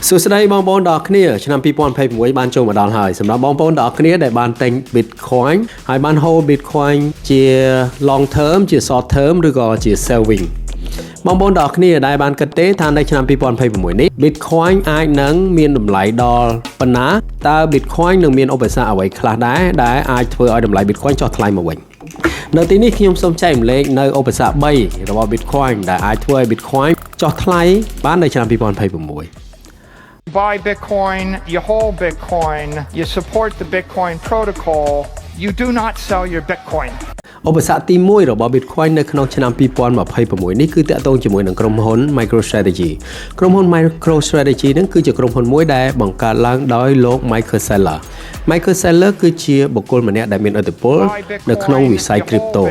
សួស្តីបងប្អូនដល់គ្នាឆ្នាំ2026បានចូលមកដល់ហើយសម្រាប់បងប្អូនដល់គ្នាដែលបានទិញ Bitcoin ហើយបាន hold Bitcoin ជា long term ជា short term ឬក៏ជា saving បងប្អូនដល់គ្នាដែលបានគិតទេថានៅឆ្នាំ2026នេះ Bitcoin អាចនឹងមានតម្លៃដល់ប៉ុណ្ណាតើ Bitcoin នឹងមានឧបសគ្គអ្វីខ្លះដែរដែលអាចធ្វើឲ្យតម្លៃ Bitcoin ចុះថ្លៃមកវិញនៅទីនេះខ្ញុំសូមចែកម្លែកនៅឧបសគ្គ3របស់ Bitcoin ដែលអាចធ្វើឲ្យ Bitcoin ចុះថ្លៃបាននៅឆ្នាំ2026 Buy Bitcoin, you hold Bitcoin, you support the Bitcoin protocol, you do not sell your Bitcoin. ឧបសគ្គទី1របស់ Bitcoin នៅក្នុងឆ្នាំ2026នេះគឺតាក់ទងជាមួយនឹងក្រុមហ៊ុន MicroStrategy ក្រុមហ៊ុន MicroStrategy នឹងគឺជាក្រុមហ៊ុនមួយដែលបង្កើតឡើងដោយលោក Michael Saylor Michael Saylor គឺជាបុគ្គលម្នាក់ដែលមានឥទ្ធិពលនៅក្នុងវិស័យ crypto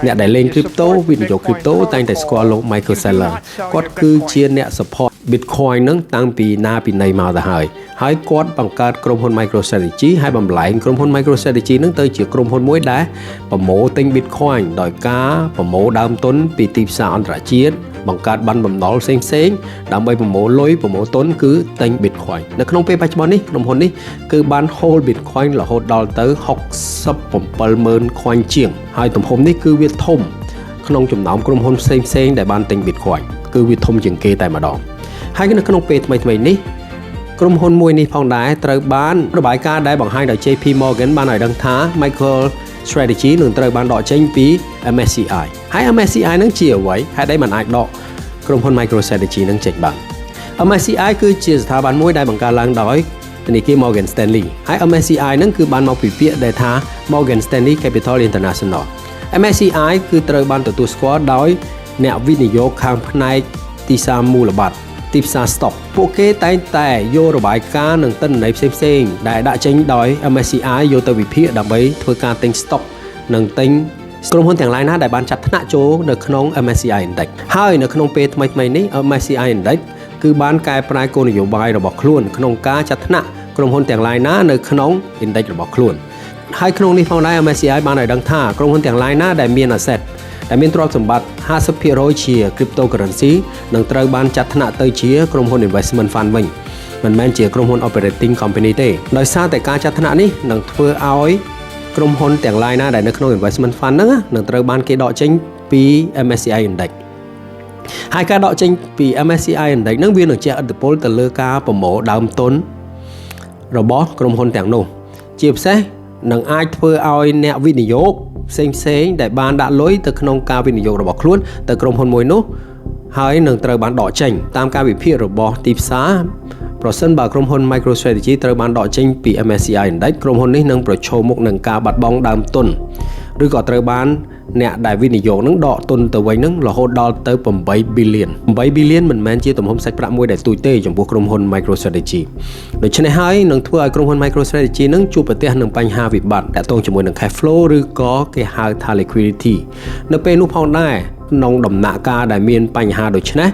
អ្នកដែលលេង crypto វិនិយោគ crypto តែងតែស្គាល់លោក Michael Saylor គាត់គឺជាអ្នក support Bitcoin នឹងតាំងពីណាពីណីមកទៅហើយគាត់បង្កើតក្រុមហ៊ុន MicroStrategy ហើយបំលែងក្រុមហ៊ុន MicroStrategy នឹងទៅជាក្រុមហ៊ុនមួយដែលប្រមូលទិញ Bitcoin ដោយការប្រមូលដើមទុនពីទីផ្សារអន្តរជាតិបង្កើតប័ណ្ណបំណុលផ្សេងៗដើម្បីប្រមូលលុយប្រមូលទុនគឺទិញ Bitcoin នៅក្នុងពេលបច្ចុប្បន្ននេះក្រុមហ៊ុននេះគឺបាន hold Bitcoin រហូតដល់ទៅ 67,000 coin ជាងហើយទំហំនេះគឺវាធំក្នុងចំណោមក្រុមហ៊ុនផ្សេងៗដែលបានទិញ Bitcoin គឺវាធំជាងគេតែម្ដងហើយនៅក្នុងពេលថ្មីៗនេះក្រុមហ៊ុនមួយនេះផងដែរត្រូវបានរបាយការណ៍ដែលបង្ហាញដោយ JP Morgan បានឲ្យដឹងថា MicroStrategy នឹងត្រូវបានដកចេញពី MSCI ហើយ MSCI នឹងជាអ្វីហេតុអីมันអាចដកក្រុមហ៊ុន MicroStrategy នឹងចេញបាន MSCI គឺជាស្ថាប័នមួយដែលបង្កើតឡើងដោយធនាគារ Morgan Stanley ហើយ MSCI នឹងគឺបានមកពីពាក្យដែលថា Morgan Stanley Capital International MSCI គឺត្រូវបានទទួលស្គាល់ដោយអ្នកវិនិយោគខាងផ្នែកទីផ្សារមូលបត្រទីផ្សារ stock ពួកគេតែងតែយករបាយការណ៍និងទិន្នន័យផ្សេងៗដែលដាក់ចេញដោយ MSCI យកទៅវិភាគដើម្បីធ្វើការទិញ stock និងទិញក្រុមហ៊ុនទាំងឡាយណាដែលបានចាត់ថ្នាក់ចូលនៅក្នុង MSCI Index ហើយនៅក្នុងពេលថ្មីៗនេះ MSCI Index គឺបានកែប្រែគោលនយោបាយរបស់ខ្លួនក្នុងការចាត់ថ្នាក់ក្រុមហ៊ុនទាំងឡាយណានៅក្នុង Index របស់ខ្លួនហើយក្នុងនេះផងដែរ MSCI បានឲ្យដឹងថាក្រុមហ៊ុនទាំងឡាយណាដែលមាន assetដែលមានទ្រព្យសម្បត្តិ 50% ជា cryptocurrency នឹងត្រូវបានចាត់ថ្នាក់ទៅជាក្រុមហ៊ុន investment fund វិញមិនមែនជាក្រុមហ៊ុន operating company ទេដោយសារតែការចាត់ថ្នាក់នេះនឹងធ្វើឲ្យក្រុមហ៊ុនទាំងឡាយណាដែលនៅក្នុង investment fund ហ្នឹងនឹងត្រូវបានគេដកចេញពី MSCI Index ហើយការដកចេញពី MSCI Index ហ្នឹងវានឹងជះឥទ្ធិពលទៅលើការប្រមូលដើមទុនរបស់ក្រុមហ៊ុនទាំងនោះជាពិសេសនឹងអាចធ្វើឲ្យអ្នកវិនិយោគផ្សេងៗដែលបានដាក់លុយទៅក្នុងការវិនិយោគរបស់ខ្លួនទៅក្រុមហ៊ុនមួយនោះហើយនឹងត្រូវបានដកចេញតាមការវិភាគរបស់ទីផ្សារប្រសិនបើក្រុមហ៊ុន MicroStrategy ត្រូវបានដកចេញពី MSCI Index ក្រុមហ៊ុននេះនឹងប្រឈមមុខនឹងការបាត់បង់ដើមទុនឬក៏ត្រូវបានអ្នកដែលវិនិយោគនឹងដកទុនទៅវិញនឹងរហូតដល់ទៅ8 billion មិនមែនជាទំហំសាច់ប្រាក់មួយដែលទូចទេចំពោះក្រុមហ៊ុន MicroStrategy ដូច្នេះហើយនឹងធ្វើឲ្យក្រុមហ៊ុន MicroStrategy នឹងជួបប្រទះនឹងបញ្ហាវិបត្តិទាក់ទងជាមួយនឹង cash flow ឬក៏គេហៅថា liquidity នៅពេលនោះផងដែរក្នុងដំណាក់កាលដែលមានបញ្ហាដូចនេះ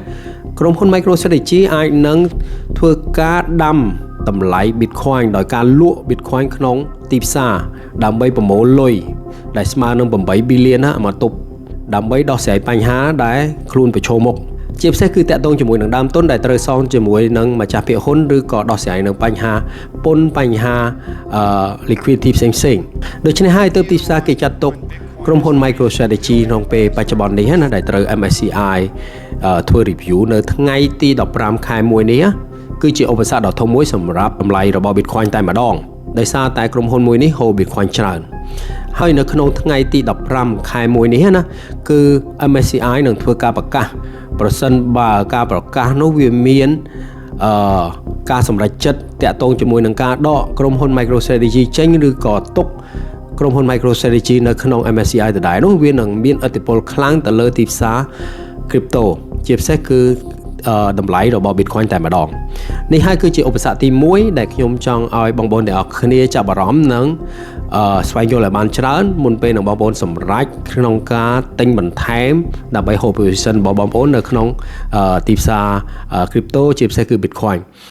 ក្រុមហ៊ុន MicroStrategy អាចនឹងធ្វើការដាំតម្លៃ Bitcoin ដោយការលក់ Bitcoin ក្នុងទីផ្សារដើម្បីប្រមូលលុយដែលស្មើនឹង8 billion ណាមកទប់ដើម្បីដោះស្រាយបញ្ហាដែលខ្លួនប្រឈមមុខជាពិសេសគឺតាក់ទងជាមួយនឹងដើមទុនដែលត្រូវសងជាមួយនឹងម្ចាស់ភាគហ៊ុនឬក៏ដោះស្រាយនឹងបញ្ហាពន្ធបញ្ហាliquidity ផ្សេងៗដូច្នេះហើយទើបទីផ្សារគេចាត់ទុកក្រុមហ៊ុន MicroStrategy ក្នុងពេលបច្ចុប្បន្ននេះណាដែលត្រូវ MSCI ធ្វើ review នៅថ្ងៃទី15ខែ1នេះគឺជាឧបសគ្គដ៏ធំមួយសម្រាប់តម្លៃរបស់ Bitcoin តែម្ដងដោយសារតែក្រុមហ៊ុនមួយនេះ hold Bitcoin ច្រើនហើយនៅក្នុងថ្ងៃទី15ខែ1នេះណាគឺ MSCI នឹងធ្វើការប្រកាសប្រសិនបើការប្រកាសនោះវាមានការសម្រេចចិត្តតាក់ទងជាមួយនឹងការដកក្រុមហ៊ុន MicroStrategy ចេញឬក៏ទុកក្រុមហ៊ុន MicroStrategy នៅក្នុង MSCI ដដែលនោះវានឹងមានឥទ្ធិពលខ្លាំងទៅលើទីផ្សារ crypto ជាពិសេសគឺតម្លៃរបស់ Bitcoin តែម្ដងនេះហើយគឺជាឧបសគ្គទី1ដែលខ្ញុំចង់ឲ្យបងប្អូនទាំងអស់គ្នាចាប់អារម្មណ៍និងស្វែងយល់ឲ្យបានច្រើនមុនពេលនឹងបងប្អូនសម្រេចក្នុងការទិញបន្ថែមដើម្បី hold position របស់បងប្អូននៅក្នុងទីផ្សារ crypto ជាពិសេសគឺ Bitcoin